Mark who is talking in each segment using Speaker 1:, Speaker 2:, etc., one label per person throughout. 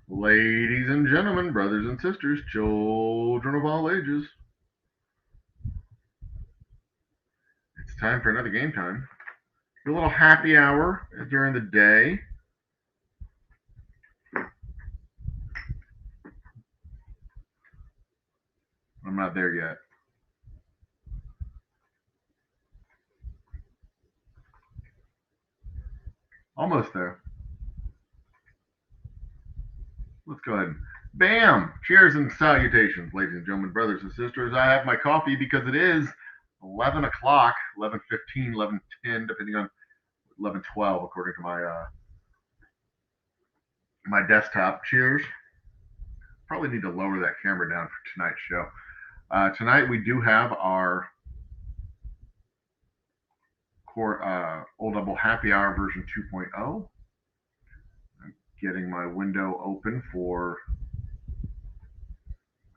Speaker 1: Ladies and gentlemen, brothers and sisters, children of all ages, it's time for another game time. A little happy hour during the day. I'm not there yet. Almost there. Let's go ahead and bam! Cheers and salutations, ladies and gentlemen, brothers and sisters. I have my coffee because it is 11 o'clock, 11:15, 11:10, depending on 11:12, according to my desktop. Cheers. Probably need to lower that camera down for tonight's show. Tonight we do have our Old Double Happy Hour version 2.0. I'm getting my window open for.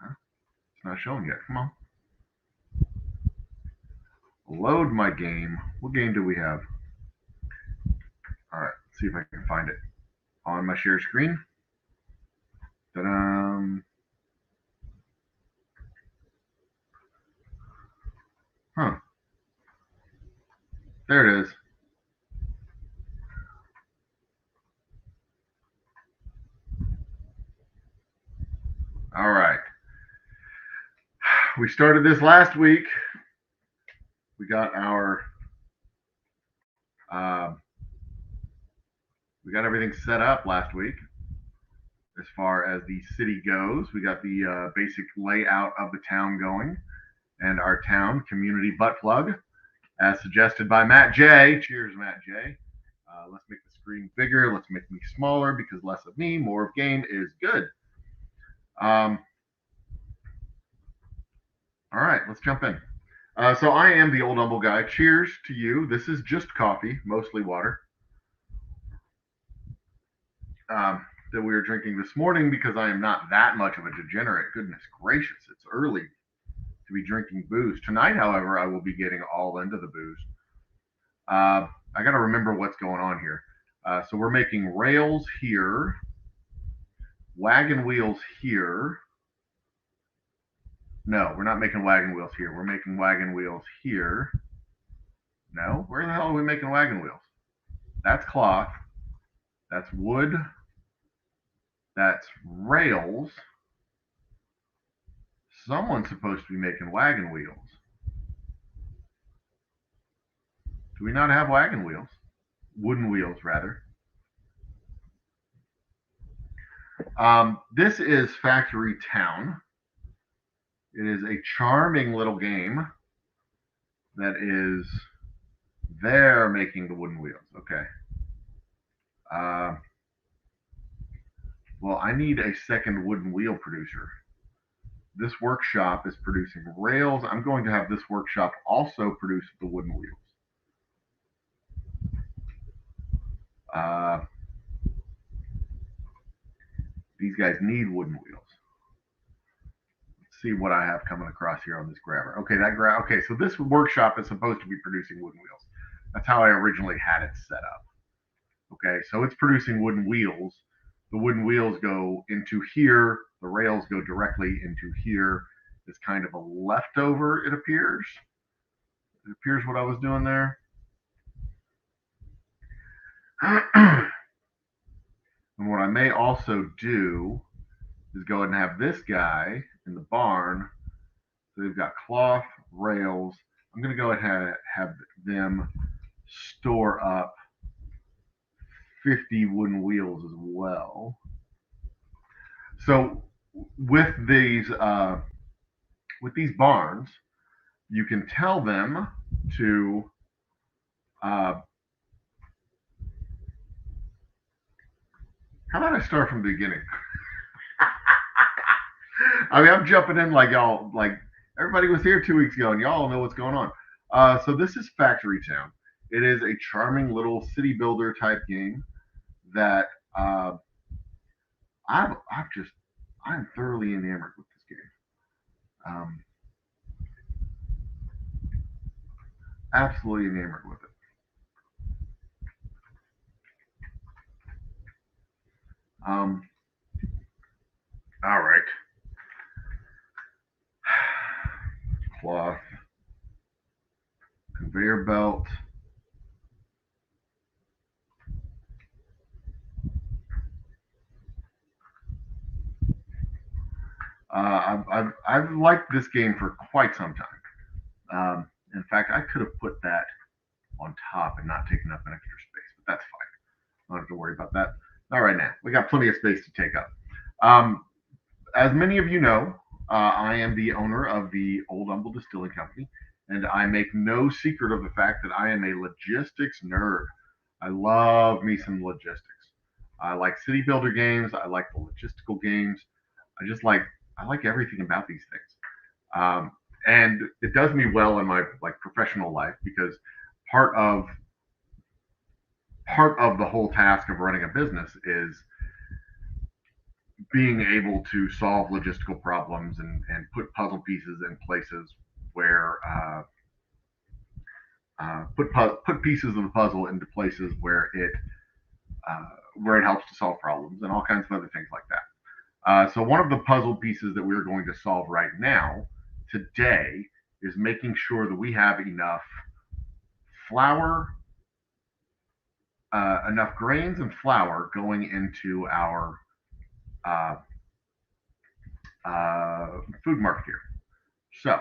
Speaker 1: It's not showing yet. Come on. Load my game. What game do we have? All right. Let's see if I can find it on my share screen. Ta-da! Huh. There it is. All right. We started this last week. We got our we got everything set up last week as far as the city goes. We got the basic layout of the town going, and our town community butt plug, as suggested by Matt J. Cheers, Matt J. Let's make the screen bigger. Let's make me smaller because less of me, more of game is good. All right, let's jump in. So I am the old humble guy. Cheers to you. This is just coffee, mostly water, that we are drinking this morning because I am not that much of a degenerate. Goodness gracious, it's early to be drinking booze. Tonight, however, I will be getting all into the booze. I got to remember what's going on here. So we're making rails here, wagon wheels here. No, we're not making wagon wheels here. We're making wagon wheels here. No, where the hell are we making wagon wheels? That's cloth. That's wood. That's rails. Someone's supposed to be making wagon wheels. Do we not have wagon wheels? Wooden wheels, rather. This is Factory Town. It is a charming little game that is there making the wooden wheels. Okay. Well, I need a second wooden wheel producer. This workshop is producing rails. I'm going to have this workshop also produce the wooden wheels. These guys need wooden wheels. Let's see what I have coming across here on this grabber. Okay, okay, so this workshop is supposed to be producing wooden wheels. That's how I originally had it set up. Okay, so it's producing wooden wheels. The wooden wheels go into here. The rails go directly into here. It's kind of a leftover, it appears. It appears what I was doing there. And what I may also do is go ahead and have this guy in the barn. So they've got cloth, rails. I'm going to go ahead and have them store up 50 wooden wheels as well. So with these barns, you can tell them to how about I start from the beginning? I mean, I'm jumping in like y'all, like everybody was here 2 weeks ago, and y'all know what's going on. So this is Factory Town. It is a charming little city builder type game that I'm thoroughly enamored with this game. Absolutely enamored with it. Um, All right. Cloth, conveyor belt. I've liked this game for quite some time. In fact, I could have put that on top and not taken up an extra space, but that's fine. I don't have to worry about that. Not right now. We got plenty of space to take up. Um, as many of you know, I am the owner of the Old Humble Distilling Company, and I make no secret of the fact that I am a logistics nerd. I love me some logistics. I like city builder games. I like the logistical games. I just like I like everything about these things. Um, and it does me well in my like professional life because part of part of the whole task of running a business is being able to solve logistical problems and put puzzle pieces in places where put pieces of the puzzle into places uh, where it helps to solve problems and all kinds of other things like that. So one of the puzzle pieces that we're going to solve right now today is making sure that we have flour, enough grains and flour going into our uh, food market here. So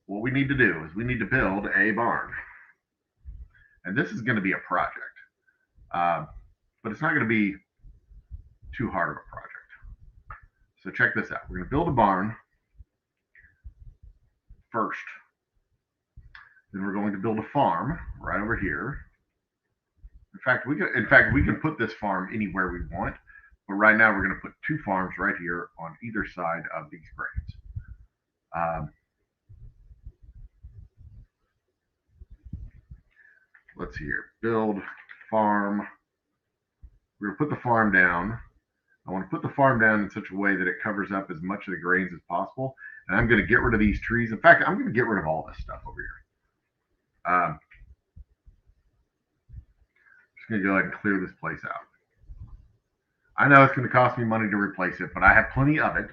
Speaker 1: what we need to do is we need to build a barn, and this is going to be a project, uh, but it's not going to be too hard of a project. So check this out. We're going to build a barn first. Then we're going to build a farm right over here. In fact, we can put this farm anywhere we want, but right now we're going to put two farms right here on either side of these grains. Um, let's see here. Build farm. We're going to put the farm down. I want to put the farm down in such a way that it covers up as much of the grains as possible. And I'm going to get rid of these trees. In fact, I'm going to get rid of all this stuff over here. Just going to go ahead and clear this place out. I know it's going to cost me money to replace it, but I have plenty of it.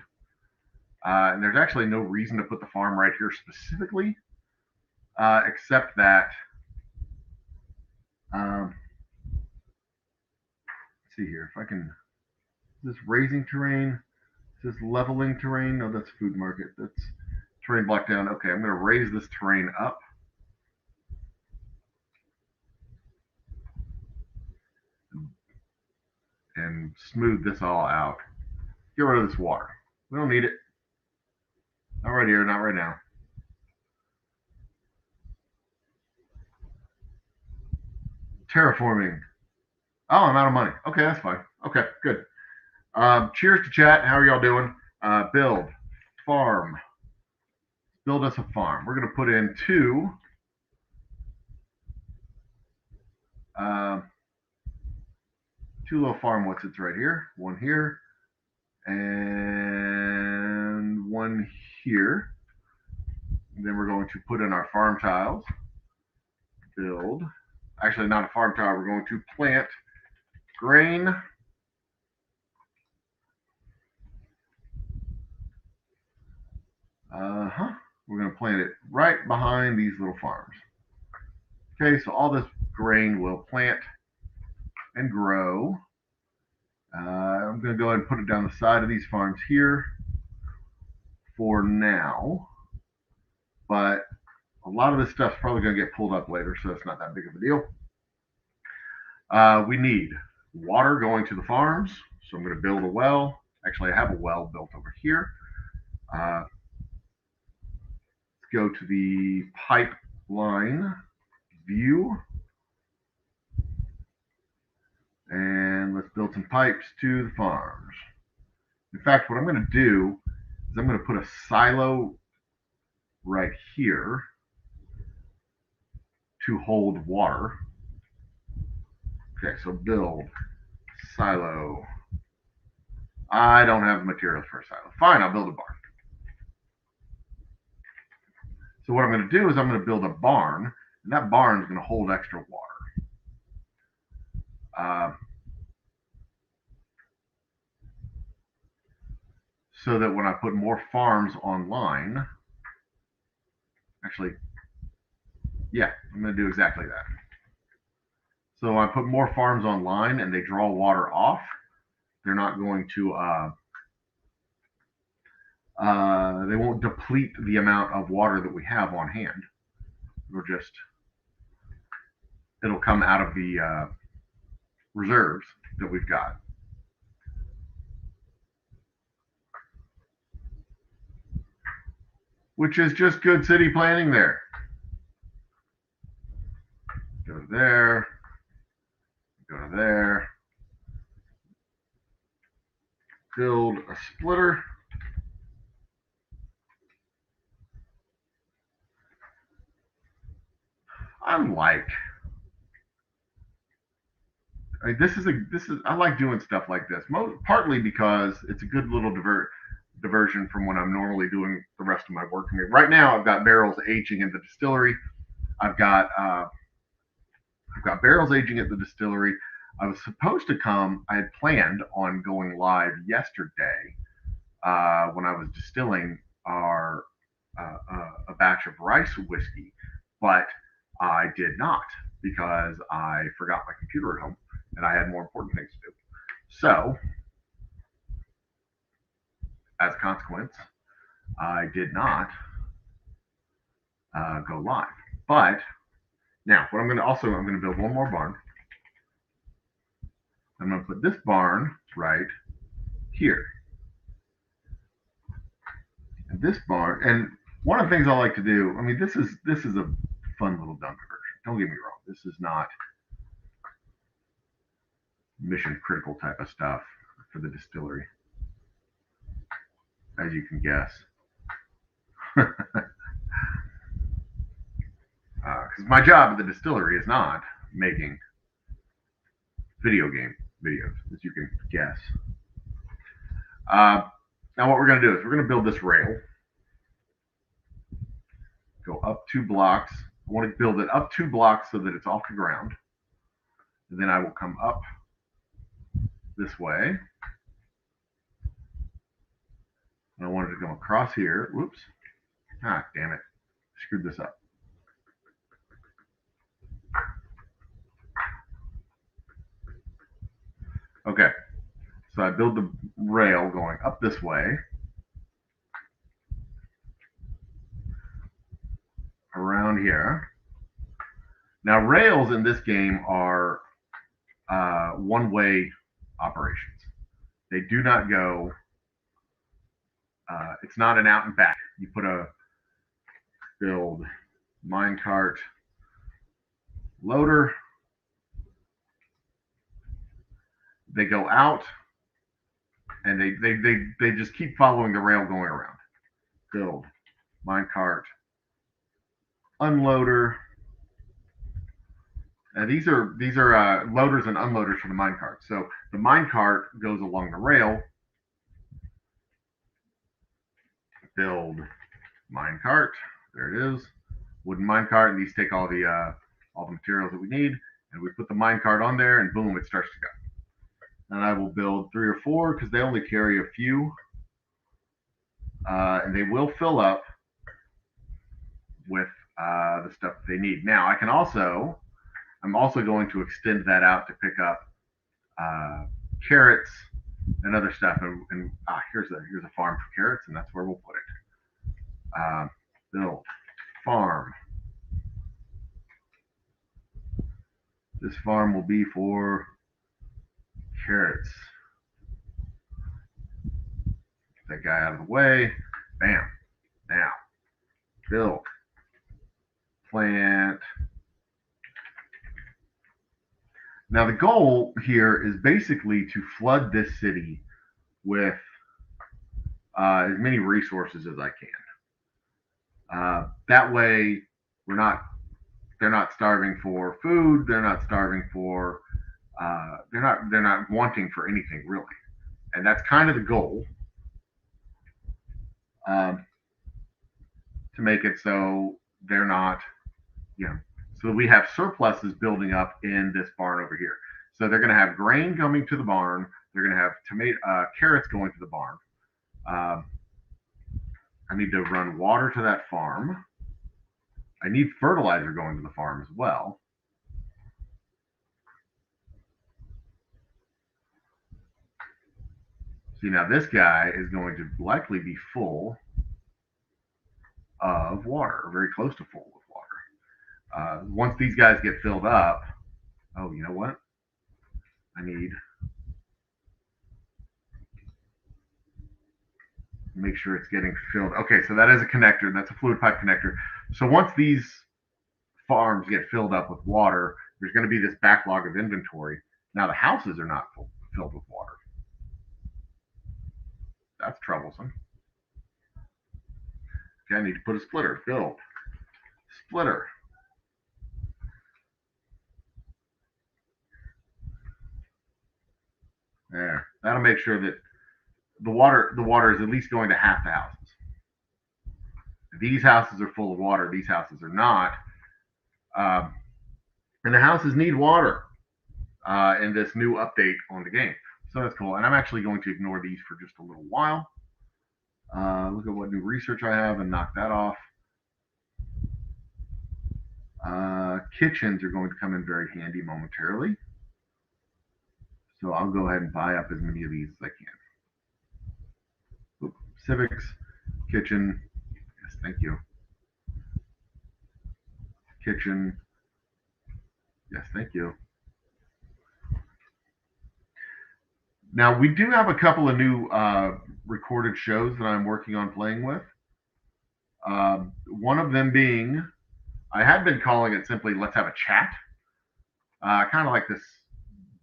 Speaker 1: And there's actually no reason to put the farm right here specifically, except that, let's see here, if I can, is this raising terrain? Is this leveling terrain? No, that's food market. That's terrain block down. Okay, I'm going to raise this terrain up. And smooth this all out. Get rid of this water. We don't need it. Not right here, not right now. Terraforming. Oh, I'm out of money. Okay, that's fine. Okay, good. Cheers to chat. How are y'all doing? Build, farm. Build us a farm. We're going to put in uh, two little farm whatsits right here. One here and one here. And then we're going to put in our farm tiles. Build. Actually, not a farm tile. We're going to plant grain. We're going to plant it right behind these little farms. Okay, so all this grain will plant and grow. I'm going to go ahead and put it down the side of these farms here for now. But a lot of this stuff's probably going to get pulled up later, so it's not that big of a deal. We need water going to the farms, so I'm going to build a well. Actually, I have a well built over here. Let's go to the pipeline view. And let's build some pipes to the farms. In fact, what I'm going to do is I'm going to put a silo right here to hold water. Okay, so build silo. I don't have materials for a silo. Fine, I'll build a barn. So what I'm going to do is I'm going to build a barn, and that barn is going to hold extra water. so that when I put more farms online, actually, yeah, I'm going to do exactly that. So I put more farms online and they draw water off. They're not going to, they won't deplete the amount of water that we have on hand. It'll come out of the reserves that we've got. Which is just good city planning there. Go to there, go to there, build a splitter. I mean, this is I like doing stuff like this, partly because it's a good little diversion from when I'm normally doing the rest of my work. I mean, right now I've got barrels aging in the distillery. I've got barrels aging at the distillery. I was supposed to come. I had planned on going live yesterday when I was distilling a batch of rice whiskey, but I did not because I forgot my computer at home and I had more important things to do. So, as a consequence, I did not go live. But now, what I'm going to build one more barn. I'm going to put this barn right here. And this barn, and one of the things I like to do, I mean, this is a fun little dumb diversion. Don't get me wrong. This is not mission critical type of stuff for the distillery, as you can guess. Because my job at the distillery is not making video game videos, as you can guess. Now what we're going to do is we're going to build this rail. Go up 2 blocks. I want to build it up 2 blocks so that it's off the ground. And then I will come up this way. And I wanted to go across here. Whoops. Ah, damn it. Screwed this up. Okay. So I build the rail going up this way. Around here. Now, rails in this game are one-way operations. They do not go, it's not an out and back. You put a build minecart loader. They go out and they just keep following the rail going around. Build minecart unloader. And these are loaders and unloaders for the minecart. So the minecart goes along the rail. Build minecart. There it is. Wooden minecart, and these take all the materials that we need, and we put the minecart on there, and boom, it starts to go. And I will build 3 or 4 because they only carry a few, and they will fill up with the stuff that they need. Now I'm also going to extend that out to pick up carrots and other stuff. And here's a farm for carrots, and that's where we'll put it. Build farm. This farm will be for carrots. Get that guy out of the way. Bam. Now, build. Plant. Now the goal here is basically to flood this city with as many resources as I can. That way, they're not starving for food. They're not starving for. They're not wanting for anything really, and that's kind of the goal. To make it so they're not, so we have surpluses building up in this barn over here. So they're going to have grain coming to the barn. They're going to have carrots going to the barn. I need to run water to that farm. I need fertilizer going to the farm as well. See, now this guy is going to likely be full of water, or very close to full of water. Once these guys get filled up, oh, you know what? I need to make sure it's getting filled. Okay, so that is a connector. That's a fluid pipe connector. So once these farms get filled up with water, there's going to be this backlog of inventory. Now the houses are not filled with water. That's troublesome. Okay, I need to put a splitter. Filled. Splitter. There. That'll make sure that the water is at least going to half the houses. These houses are full of water. These houses are not. Um, and the houses need water in this new update on the game. So that's cool. And I'm actually going to ignore these for just a little while. Look at what new research I have and knock that off. Kitchens are going to come in very handy momentarily. So I'll go ahead and buy up as many of these as I can. Oops. Civics, kitchen, yes, thank you. Kitchen, yes, thank you. Now we do have a couple of new recorded shows that I'm working on playing with. One of them being, I had been calling it simply "Let's Have a Chat," kind of like this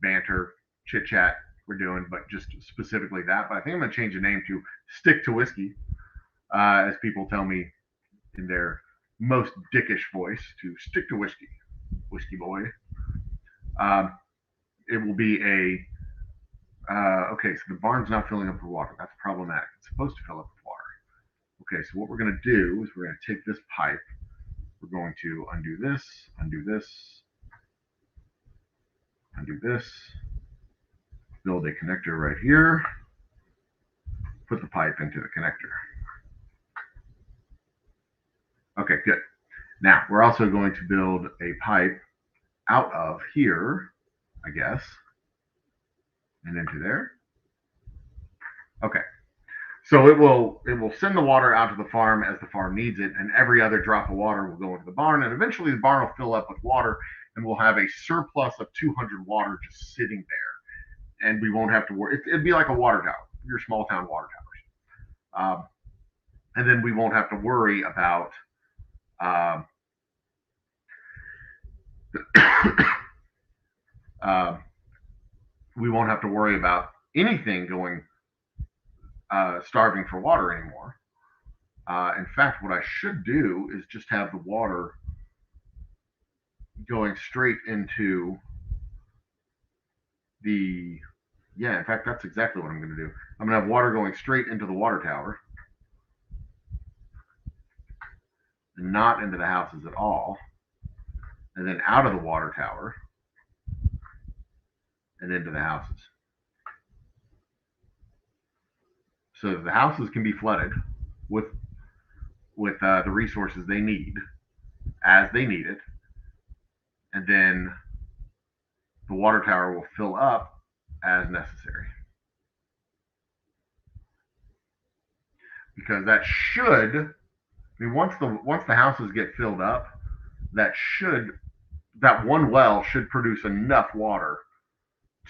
Speaker 1: banter, chit chat we're doing, but just specifically that. But I think I'm going to change the name to "Stick to Whiskey," as people tell me in their most dickish voice, to stick to whiskey, whiskey boy. Um, it will be a okay, so the barn's not filling up with water. That's problematic. It's supposed to fill up with water. Okay, so what we're going to do is we're going to take this pipe. We're going to undo this, undo this, undo this, build a connector right here, put the pipe into the connector. Okay, good. Now, we're also going to build a pipe out of here, I guess, and into there. Okay. So it will send the water out to the farm as the farm needs it, and every other drop of water will go into the barn, and eventually the barn will fill up with water, and we'll have a surplus of 200 water just sitting there, and we won't have to worry. It'd be like a water tower, your small town water towers, and then we won't have to worry about. Um, uh, we won't have to worry about anything going starving for water anymore. In fact, what I should do is just have the water going straight into the. Yeah, in fact, that's exactly what I'm going to do. I'm going to have water going straight into the water tower, and not into the houses at all, and then out of the water tower and into the houses. So the houses can be flooded with the resources they need as they need it, and then the water tower will fill up as necessary. Because that should, I mean, once the houses get filled up, that one well should produce enough water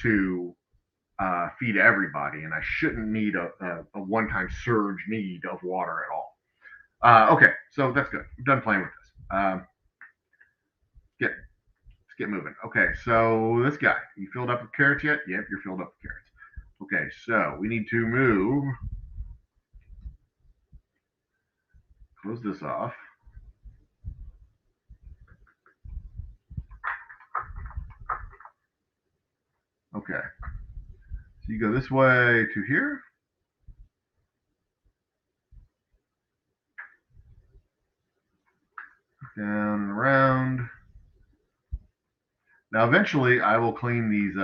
Speaker 1: to feed everybody, and I shouldn't need a one-time surge need of water at all. Okay, so that's good. I'm done playing with this. Let's get moving. Okay, so this guy, you filled up with carrots yet? Yep, you're filled up with carrots. Okay, so we need to move. Close this off. Okay, so you go this way to here. Down and around. Now, eventually, I will clean these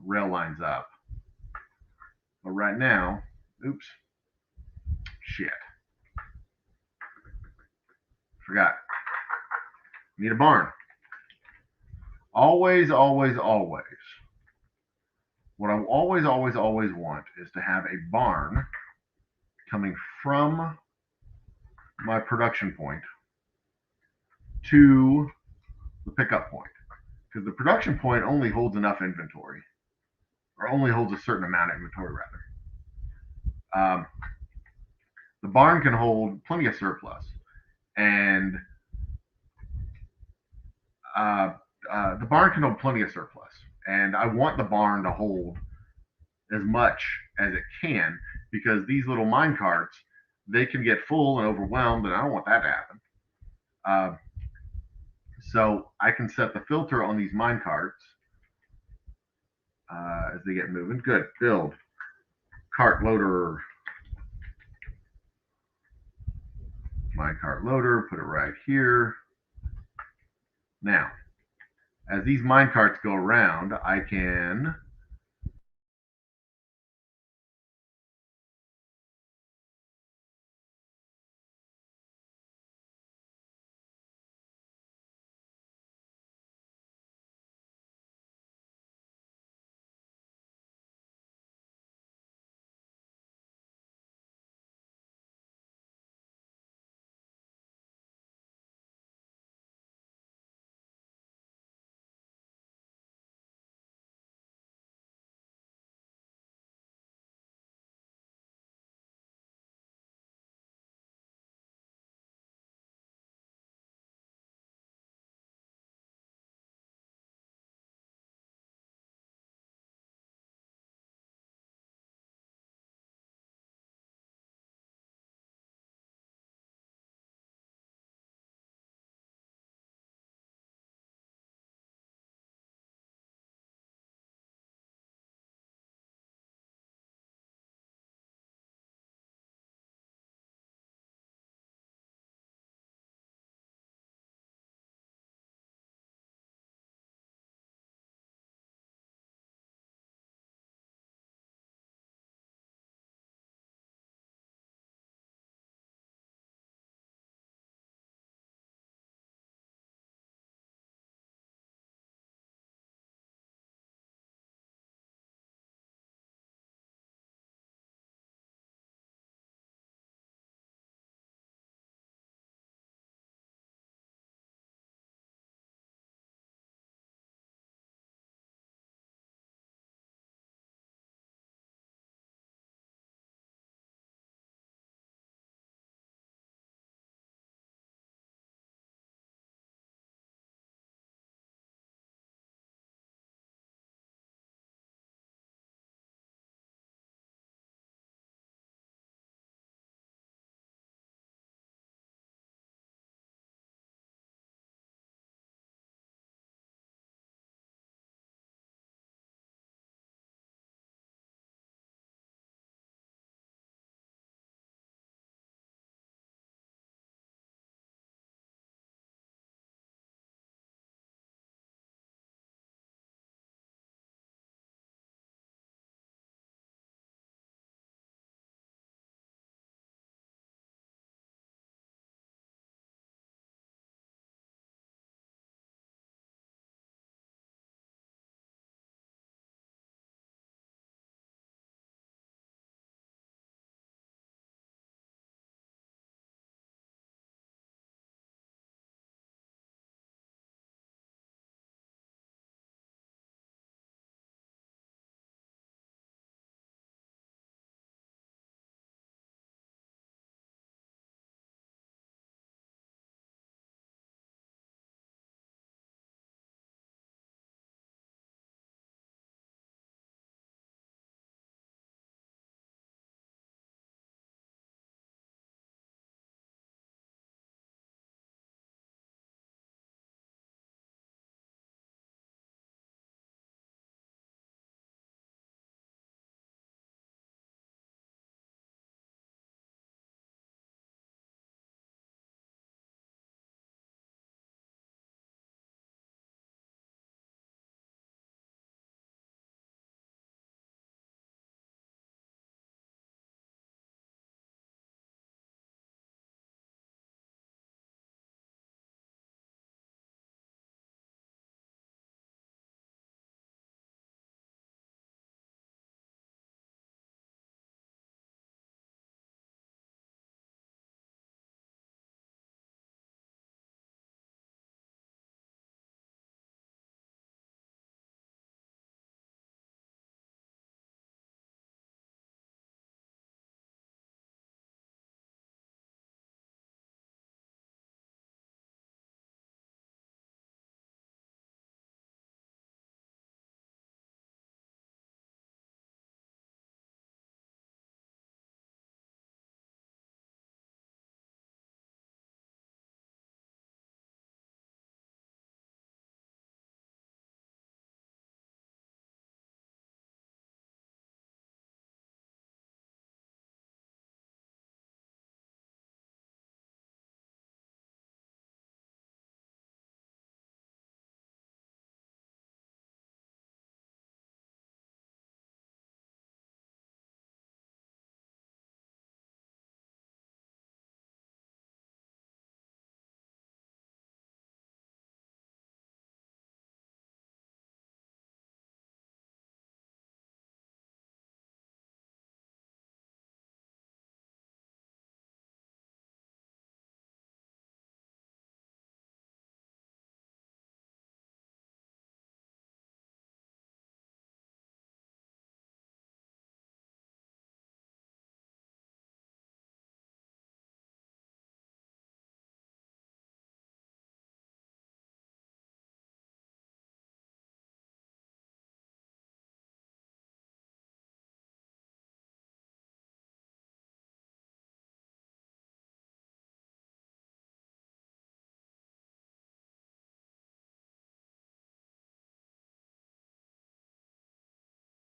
Speaker 1: rail lines up. But right now, oops. Shit. Forgot. Need a barn. Always, always, always. What I always, always, always want is to have a barn coming from my production point to the pickup point. Because the production point only holds enough inventory, or only holds a certain amount of inventory, rather. The barn can hold plenty of surplus, and the barn can hold plenty of surplus, and I want the barn to hold as much as it can, because these little mine carts, they can get full and overwhelmed, and I don't want that to happen. So I can set the filter on these mine carts as they get moving. Good. Build cart loader. Mine cart loader. Put it right here. Now, as these mine carts go around, I can